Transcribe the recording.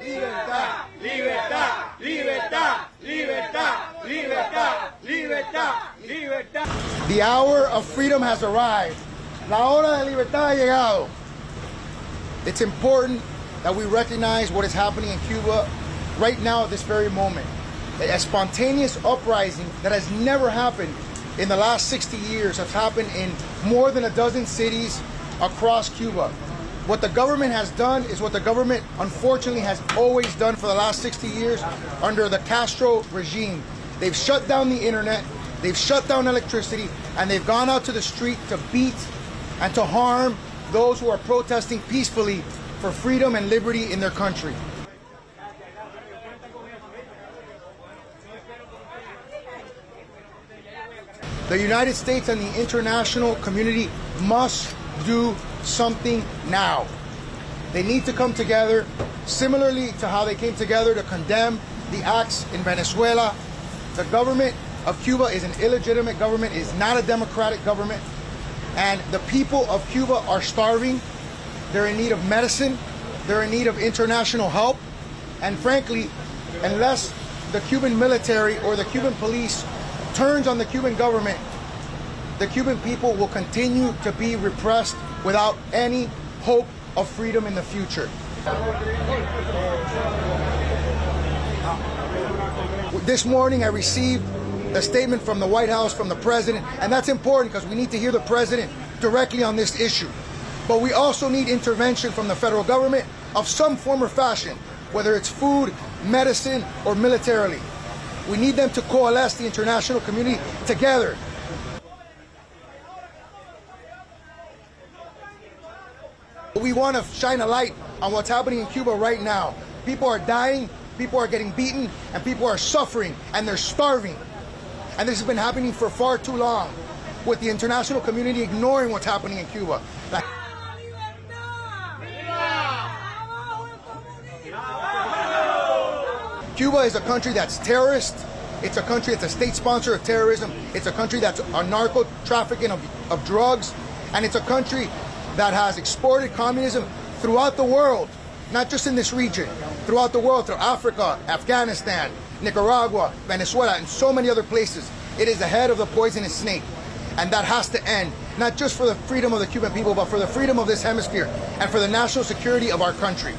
Libertad, libertad, libertad, libertad, libertad, libertad, libertad. The hour of freedom has arrived. La hora de libertad ha llegado. It's important that we recognize what is happening in Cuba right now at this very moment. A spontaneous uprising that has never happened in the last 60 years has happened in more than a dozen cities across Cuba. What the government has done is what the government unfortunately has always done for the last 60 years under the Castro regime. They've shut down the internet, they've shut down electricity, and they've gone out to the street to beat and to harm those who are protesting peacefully for freedom and liberty in their country. The United States and the international community must do something now. They need to come together, similarly to how they came together to condemn the acts in Venezuela. The government of Cuba is an illegitimate government, is not a democratic government, and the people of Cuba are starving. They're in need of medicine, they're in need of international help, and frankly, unless the Cuban military or the Cuban police turns on the Cuban government, the Cuban people will continue to be repressed without any hope of freedom in the future. This morning I received a statement from the White House, from the president, and that's important because we need to hear the president directly on this issue. But we also need intervention from the federal government of some form or fashion, whether it's food, medicine, or militarily. We need them to coalesce the international community together. We want to shine a light on what's happening in Cuba right now. People are dying, people are getting beaten, and people are suffering, and they're starving. And this has been happening for far too long, with the international community ignoring what's happening in Cuba. Cuba is a country that's terrorist. It's a country that's a state sponsor of terrorism. It's a country that's a narco-trafficking of drugs. And it's a country that has exported communism throughout the world, not just in this region, throughout the world, through Africa, Afghanistan, Nicaragua, Venezuela, and so many other places. It is the head of the poisonous snake. And that has to end, not just for the freedom of the Cuban people, but for the freedom of this hemisphere and for the national security of our country.